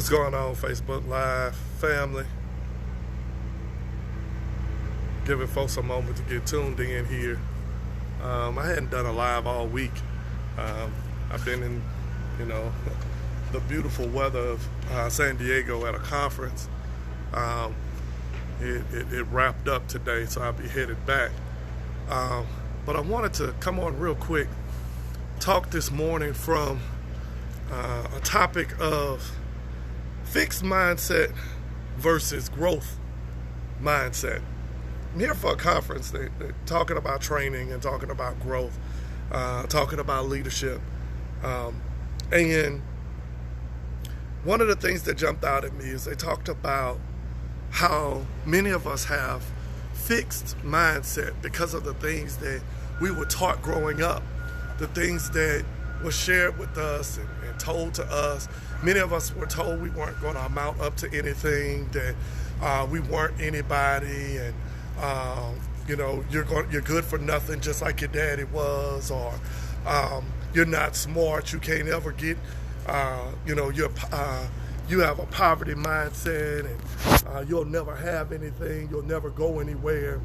What's going on, Facebook Live family? Giving folks a moment to get tuned in here. I hadn't done a live all week. I've been in, the beautiful weather of San Diego at a conference. It wrapped up today, so I'll be headed back. But I wanted to come on real quick, talk this morning from a topic of fixed mindset versus growth mindset. I'm here for a conference. They're talking about training and talking about growth, talking about leadership. And one of the things that jumped out at me is they talked about how many of us have fixed mindset because of the things that we were taught growing up, the things that were shared with us and told to us. Many of us were told we weren't going to amount up to anything, that we weren't anybody, and you're good for nothing, just like your daddy was, or you're not smart, you can't ever get, you have a poverty mindset, and you'll never have anything, you'll never go anywhere.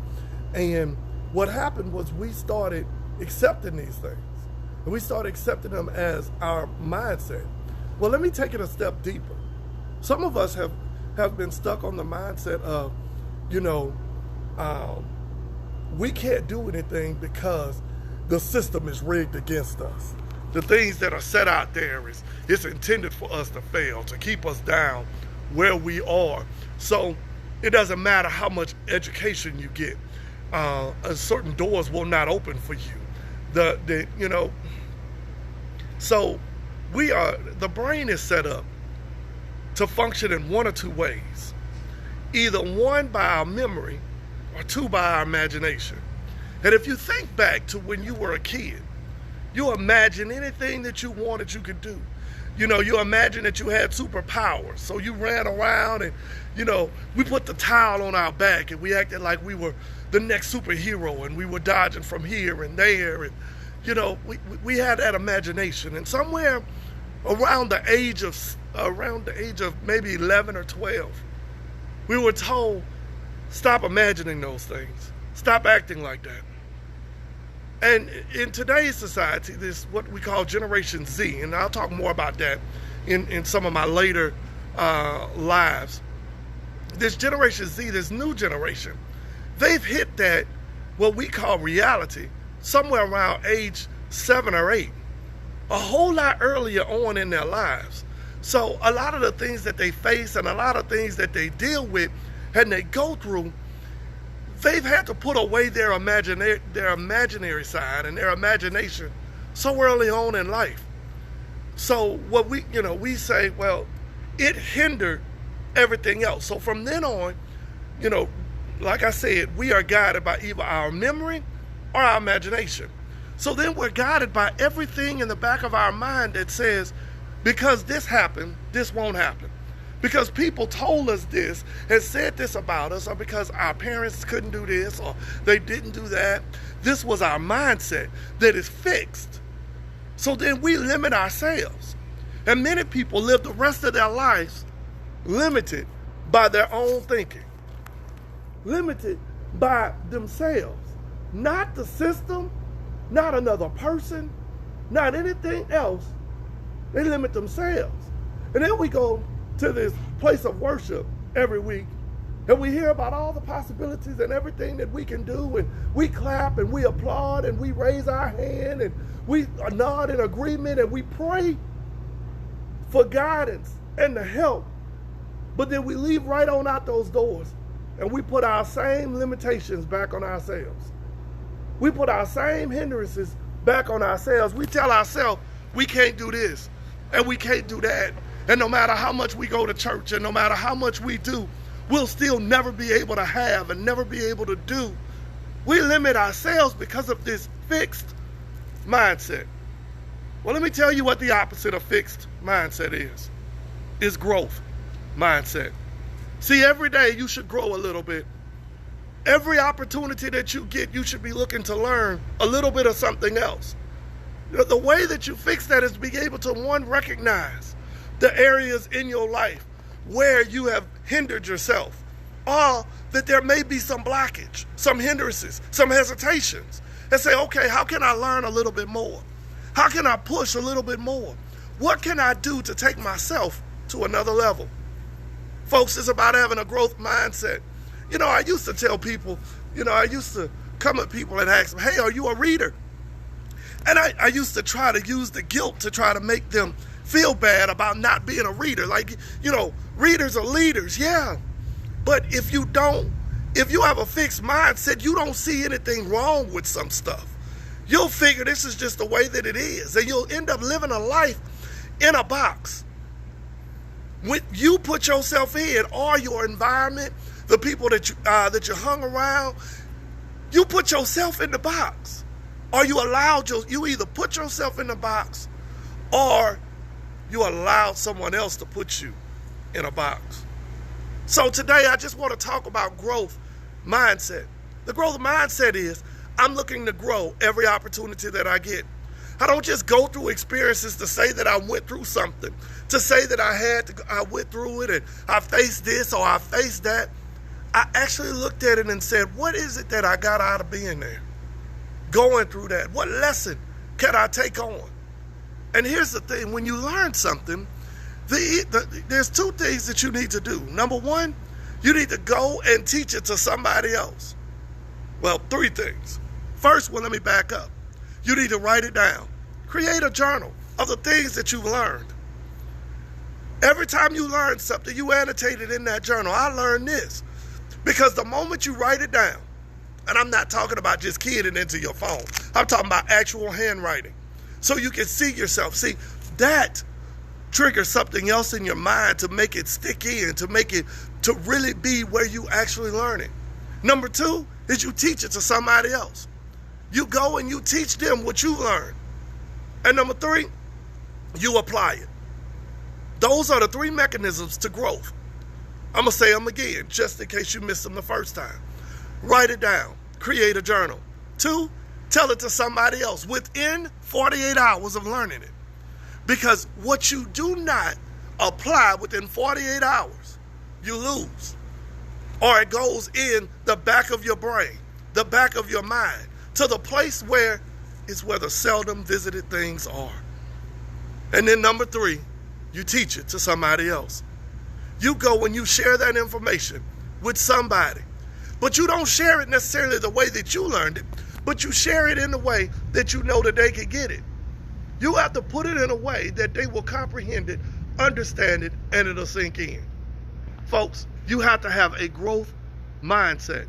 And what happened was we started accepting these things, and we started accepting them as our mindset. Well, let me take it a step deeper. Some of us have been stuck on the mindset of, we can't do anything because the system is rigged against us. The things that are set out there it's intended for us to fail, to keep us down where we are. So it doesn't matter how much education you get. Certain doors will not open for you. So the brain is set up to function in one or two ways. Either one, by our memory, or two, by our imagination. And if you think back to when you were a kid, you imagine anything that you wanted you could do. You imagine that you had superpowers. So you ran around and, we put the towel on our back and we acted like we were the next superhero and we were dodging from here and there. And, we had that imagination. And somewhere around the age of maybe 11 or 12, we were told, stop imagining those things. Stop acting like that. And in today's society, this what we call Generation Z, and I'll talk more about that in some of my later lives. This Generation Z, this new generation, they've hit that, what we call reality, somewhere around age 7 or 8, a whole lot earlier on in their lives. So a lot of the things that they face and a lot of things that they deal with and they go through, they've had to put away their imaginary side and their imagination so early on in life. So what we say, well, it hindered everything else. So from then on, like I said, we are guided by either our memory or our imagination. So then we're guided by everything in the back of our mind that says, because this happened, this won't happen. Because people told us this and said this about us, or because our parents couldn't do this or they didn't do that. This was our mindset that is fixed. So then we limit ourselves. And many people live the rest of their lives limited by their own thinking. Limited by themselves. Not the system, not another person, not anything else. They limit themselves. And then we go to this place of worship every week, and we hear about all the possibilities and everything that we can do, and we clap and we applaud and we raise our hand and we nod in agreement and we pray for guidance and the help. But then we leave right on out those doors and we put our same limitations back on ourselves. We put our same hindrances back on ourselves. We tell ourselves we can't do this and we can't do that. And no matter how much we go to church and no matter how much we do, we'll still never be able to have and never be able to do. We limit ourselves because of this fixed mindset. Well, let me tell you what the opposite of fixed mindset is growth mindset. See, every day you should grow a little bit. Every opportunity that you get, you should be looking to learn a little bit of something else. The way that you fix that is to be able to, one, recognize the areas in your life where you have hindered yourself, or that there may be some blockage, some hindrances, some hesitations, and say, okay, how can I learn a little bit more? How can I push a little bit more? What can I do to take myself to another level? Folks, it's about having a growth mindset. You know, I used to tell people, I used to come at people and ask them, hey, are you a reader? And I used to try to use the guilt to try to make them feel bad about not being a reader. Like, readers are leaders, yeah. But if you have a fixed mindset, you don't see anything wrong with some stuff. You'll figure this is just the way that it is, and you'll end up living a life in a box. When you put yourself in, or your environment, the people that you hung around, you put yourself in the box. Or you either put yourself in the box, or you allowed someone else to put you in a box. So today I just want to talk about growth mindset. The growth mindset is, I'm looking to grow every opportunity that I get. I don't just go through experiences to say that I went through something, to say that I went through it and I faced this or I faced that. I actually looked at it and said, what is it that I got out of being there? Going through that. What lesson can I take on? And here's the thing, when you learn something, there's two things that you need to do. Number one, you need to go and teach it to somebody else. Well, three things. First one, let me back up. You need to write it down. Create a journal of the things that you've learned. Every time you learn something, you annotate it in that journal. I learned this. Because the moment you write it down, and I'm not talking about just keying it into your phone. I'm talking about actual handwriting. So you can see yourself. See, that triggers something else in your mind to make it stick in, to really be where you actually learn it. Number two is you teach it to somebody else. You go and you teach them what you learned. And number three, you apply it. Those are the three mechanisms to growth. I'm going to say them again, just in case you missed them the first time. Write it down. Create a journal. 2, tell it to somebody else within 48 hours of learning it. Because what you do not apply within 48 hours, you lose. Or it goes in the back of your brain, the back of your mind, to the place where it's where the seldom visited things are. And then number 3, you teach it to somebody else. You go and you share that information with somebody. But you don't share it necessarily the way that you learned it, but you share it in a way that you know that they can get it. You have to put it in a way that they will comprehend it, understand it, and it'll sink in. Folks, you have to have a growth mindset,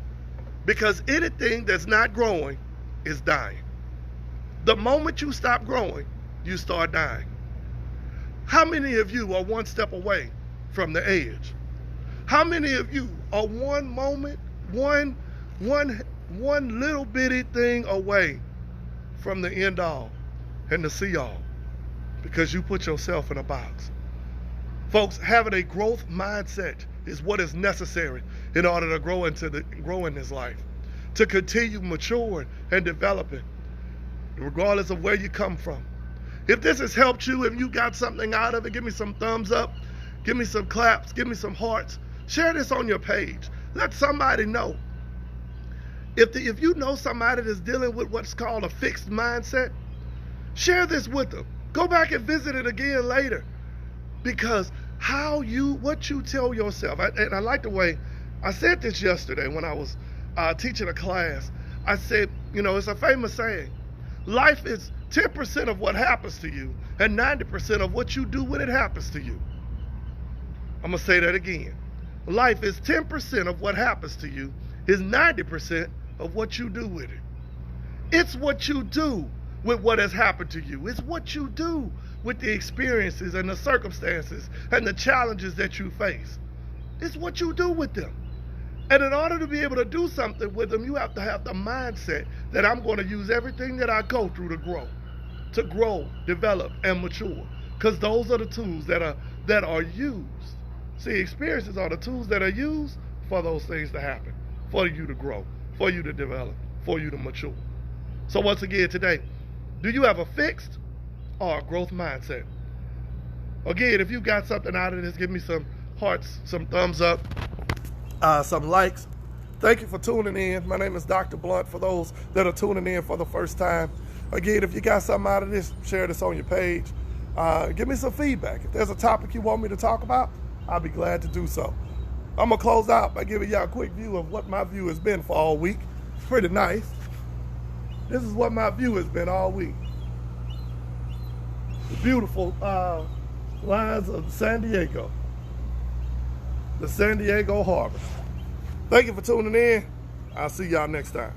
because anything that's not growing is dying. The moment you stop growing, you start dying. How many of you are one step away from the edge? How many of you are one moment, one little bitty thing away from the end all and the see all, because you put yourself in a box? Folks, having a growth mindset is what is necessary in order to grow in this life, to continue maturing and developing, regardless of where you come from. If this has helped you, if you got something out of it, give me some thumbs up, give me some claps, give me some hearts. Share this on your page. Let somebody know. If you know somebody that's dealing with what's called a fixed mindset, share this with them. Go back and visit it again later. Because what you tell yourself, and I like the way, I said this yesterday when I was teaching a class. I said, it's a famous saying, life is 10% of what happens to you and 90% of what you do when it happens to you. I'm going to say that again. Life is 10% of what happens to you, is 90% of what you do with it. It's what you do with what has happened to you. It's what you do with the experiences and the circumstances and the challenges that you face. It's what you do with them. And in order to be able to do something with them, you have to have the mindset that I'm going to use everything that I go through to grow, develop, and mature. Because those are the tools that are used. See, experiences are the tools that are used for those things to happen, for you to grow, for you to develop, for you to mature. So once again today, do you have a fixed or a growth mindset? Again, if you got something out of this, give me some hearts, some thumbs up, some likes. Thank you for tuning in. My name is Dr. Blunt. For those that are tuning in for the first time, again, if you got something out of this, share this on your page. Give me some feedback. If there's a topic you want me to talk about, I'll be glad to do so. I'm going to close out by giving y'all a quick view of what my view has been for all week. It's pretty nice. This is what my view has been all week. The beautiful lines of San Diego. The San Diego Harbor. Thank you for tuning in. I'll see y'all next time.